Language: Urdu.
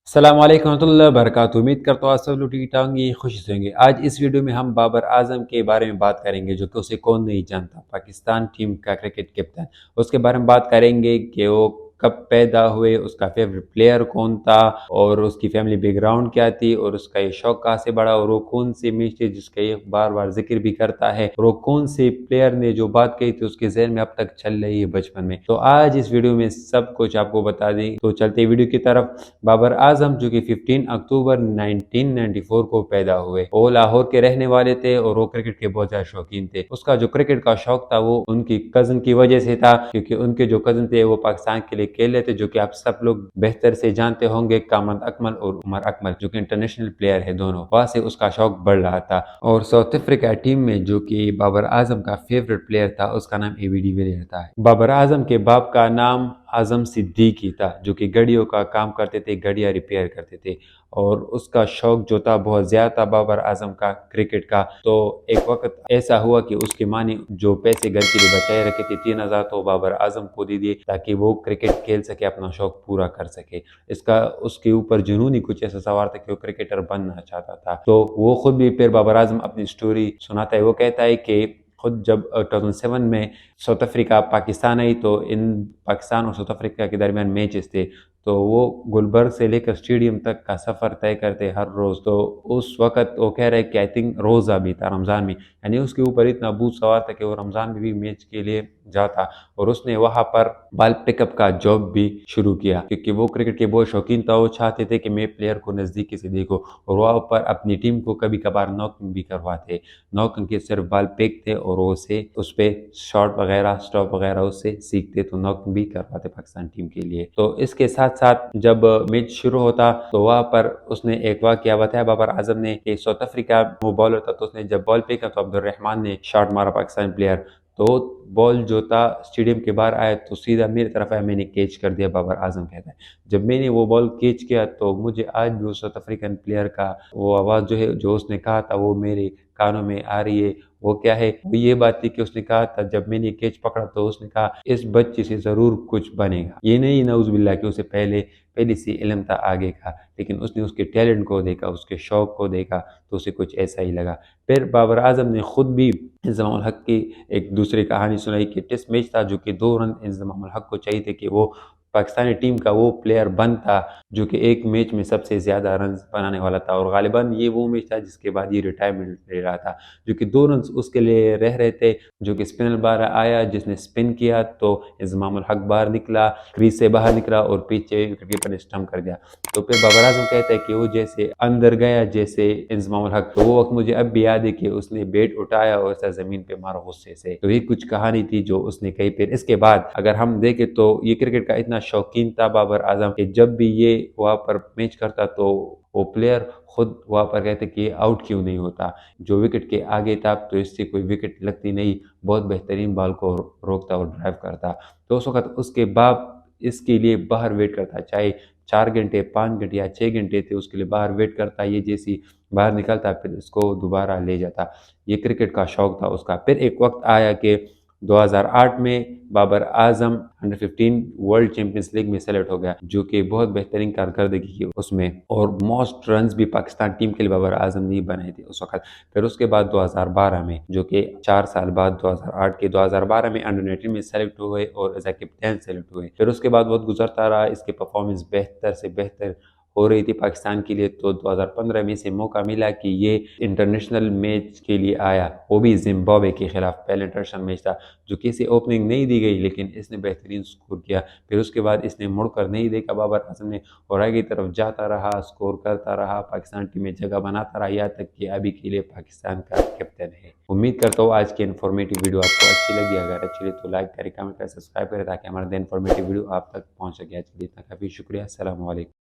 السلام علیکم ورحمۃ اللہ وبرکاتہ۔ امید کرتا ہوں آپ سب لوگ ٹھیک ٹھاک ہوں گے، خوشی سے ہوں گے۔ آج اس ویڈیو میں ہم بابر اعظم کے بارے میں بات کریں گے، جو کہ اسے کون نہیں جانتا، پاکستان ٹیم کا کرکٹ کیپٹن۔ اس کے بارے میں بات کریں گے کہ وہ کب پیدا ہوئے، اس کا فیوریٹ پلیئر کون تھا، اور اس کی فیملی بیک گراؤنڈ کیا تھی، اور اس کا یہ شوق کہاں سے بڑھا، اور وہ کون سے میچ تھے جس کا یہ بار بار ذکر بھی کرتا ہے، اور وہ کون سے پلیئر نے جو بات کہی تھی اس کے ذہن میں اب تک چل رہی ہے بچپن میں۔ تو آج اس ویڈیو میں سب کچھ آپ کو بتا دیں، تو چلتے ویڈیو کی طرف۔ بابر اعظم جو کہ 15 اکتوبر 1994 کو پیدا ہوئے، وہ لاہور کے رہنے والے تھے اور وہ کرکٹ کے بہت زیادہ شوقین تھے۔ اس کا جو کرکٹ کا شوق تھا وہ ان کی کزن کی وجہ سے تھا، کیونکہ ان کے جو کزن تھے وہ پاکستان کے لیے کھیل رہے تھے، جو کہ آپ سب لوگ بہتر سے جانتے ہوں گے، کامران اکمل اور عمر اکمل، جو کہ انٹرنیشنل پلیئر ہے دونوں۔ وہاں سے اس کا شوق بڑھ رہا تھا، اور ساؤتھ افریقہ ٹیم میں جو کہ بابر اعظم کا فیوریٹ پلیئر تھا اس کا نام اے بی ڈی ویلیئر تھا۔ بابر اعظم کے باپ کا نام اعظم صدیقی تھا، جو کہ گاڑیوں کا کام کرتے تھے، گاڑیاں ریپیئر کرتے تھے، اور اس کا شوق جو تھا بہت زیادہ تھا بابر اعظم کا کرکٹ کا۔ تو ایک وقت ایسا ہوا کہ اس کی ماں نے جو پیسے گھر کے لیے بچائے رکھے تھے 3000، تو بابر اعظم کو دے دیے تاکہ وہ کرکٹ کھیل سکے، اپنا شوق پورا کر سکے۔ اس کے اوپر جنون ہی کچھ ایسا سوار تھا کہ وہ کرکٹر بننا چاہتا تھا۔ تو وہ خود بھی پھر بابر اعظم اپنی سٹوری سناتا ہے، وہ کہتا ہے کہ خود جب 2007 میں ساؤتھ افریقہ پاکستان آئی، تو ان پاکستان اور ساؤتھ افریقہ کے درمیان میچز تھے، تو وہ گلبرگ سے لے کر اسٹیڈیم تک کا سفر طے کرتے ہر روز۔ تو اس وقت وہ کہہ رہے کہ آئی تھنک روزہ بھی تھا، رمضان میں، یعنی اس کے اوپر اتنا بوجھ سوار تھا کہ وہ رمضان میں بھی میچ کے لیے جاتا، اور اس نے وہاں پر بال پک اپ کا جاب بھی شروع کیا، کیونکہ وہ کرکٹ کے بہت شوقین تھا۔ وہ چاہتے تھے کہ میں پلیئر کو نزدیکی سے دیکھو، اور وہاں پر اپنی ٹیم کو کبھی کبھار نوکنگ بھی کرواتے، نوکنگ کے صرف بال پھینکتے اور وہ سے اس پہ شاٹ وغیرہ سٹاپ وغیرہ اس سے سیکھتے، تو نوکنگ بھی کرواتے پاکستان ٹیم کے لیے۔ تو اس کے ساتھ ساتھ جب میچ شروع ہوتا تو وہاں پر اس نے ایک واقعہ بتایا بابر اعظم نے کہ ساؤتھ افریقہ وہ بالر تھا، تو اس نے جب بال پھینکا تو عبد الرحمان نے شاٹ مارا، پاکستان پلیئر، تو بال جو تھا اسٹیڈیم کے باہر آیا تو سیدھا میری طرف آیا، میں نے کیچ کر دیا، بابر اعظم کہتا ہے۔ جب میں نے وہ بال کیچ کیا تو مجھے آج بھی اس ساؤتھ افریقن پلیئر کا وہ آواز جو ہے جو اس نے کہا تھا وہ میرے کانوں میں آ رہی ہے۔ وہ کیا ہے، وہ یہ بات تھی کہ اس نے کہا تھا جب میں نے کیچ پکڑا تو اس نے کہا اس بچے سے ضرور کچھ بنے گا۔ یہ نہیں نعوذ باللہ کہ اسے پہلے سے علم تھا آگے کا، لیکن اس نے اس کے ٹیلنٹ کو دیکھا، اس کے شوق کو دیکھا، تو اسے کچھ ایسا ہی لگا۔ پھر بابر اعظم نے خود بھی انضمام الحق کی ایک دوسری کہانی سنائی کہ ٹیسٹ میچ تھا جو کہ 2 رن انضمام الحق کو چاہیے تھے کہ وہ پاکستانی ٹیم کا وہ پلیئر بنتا جو کہ ایک میچ میں سب سے زیادہ رنز بنانے والا تھا، اور غالباً یہ وہ میچ تھا جس کے بعد یہ ریٹائرمنٹ لے رہا تھا، جو کہ 2 رنز اس کے لیے رہ رہے تھے، جو کہ اسپنر باہر آیا، جس نے سپن کیا تو انضمام الحق باہر نکلا، کریز سے باہر نکلا، اور پیچھے وکٹ کیپر نے اسٹمپ کر دیا۔ تو پھر بابر اعظم کہتا ہے کہ وہ جیسے اندر گیا جیسے انضمام الحق، تو وہ وقت مجھے اب بھی یاد ہے کہ اس نے بیٹ اٹھایا اور ایسا زمین پہ مارا غصے سے۔ تو یہ کچھ کہانی تھی جو اس نے کہی۔ پھر اس کے بعد اگر ہم دیکھیں تو یہ کرکٹ کا اتنا شوقین تھا بابر اعظم کہ جب بھی یہ وہاں پر میچ کرتا تو وہ پلیئر خود وہاں پر کہتے کہ یہ آؤٹ کیوں نہیں ہوتا، جو وکٹ کے آگے تھا تو اس سے کوئی وکٹ لگتی نہیں، بہت بہترین بال کو روکتا اور ڈرائیو کرتا۔ تو اس وقت اس کے باپ اس کے لیے باہر ویٹ کرتا، چاہے 4 گھنٹے 5 گھنٹے یا 6 گھنٹے تھے، اس کے لیے باہر ویٹ کرتا، یہ جیسی باہر نکلتا پھر اس کو دوبارہ لے جاتا۔ یہ کرکٹ کا شوق تھا اس کا۔ پھر ایک وقت آیا کہ 2008 میں Babar Azam under 15 world champions league میں سلیکٹ ہو گیا، جو کہ بہت بہترین کارکردگی کی اس میں، اور موسٹ رنز بھی پاکستان ٹیم کے لیے بابر اعظم نے بنائے تھے اس وقت۔ پھر اس کے بعد 2012 میں، جو کہ 4 سال بعد 2008 کے 2012 میں انڈر 19 میں سلیکٹ ہوئے اور ایز اے کیپٹن سلیکٹ ہوئے۔ پھر اس کے بعد بہت گزرتا رہا، اس کے پرفارمنس بہتر سے بہتر ہو رہی تھی پاکستان کے لیے۔ تو 2015 میں سے موقع ملا کہ یہ انٹرنیشنل میچ کے لیے آیا، وہ بھی زمبابوے کے خلاف، پہلے انٹرنیشنل میچ تھا، جو کسی اوپننگ نہیں دی گئی لیکن اس نے بہترین سکور کیا۔ پھر اس کے بعد اس نے مڑ کر نہیں دیکھا بابر اعظم نے، اور آگے کی طرف جاتا رہا، سکور کرتا رہا، پاکستان ٹیم میں جگہ بناتا رہا، یہاں تک کہ ابھی کے لیے پاکستان کا کیپٹن ہے۔ امید کرتا ہوں آج کی انفارمیٹیو ویڈیو آپ کو اچھی لگی، اگر اچھی لگی تو لائک کریں، کمنٹ کریں، سبسکرائب کریں، تاکہ ہمارا نئی انفارمیٹیو ویڈیو آپ تک پہنچ سکے۔ آج کے لیے اتنا کافی شکریہ، السلام علیکم۔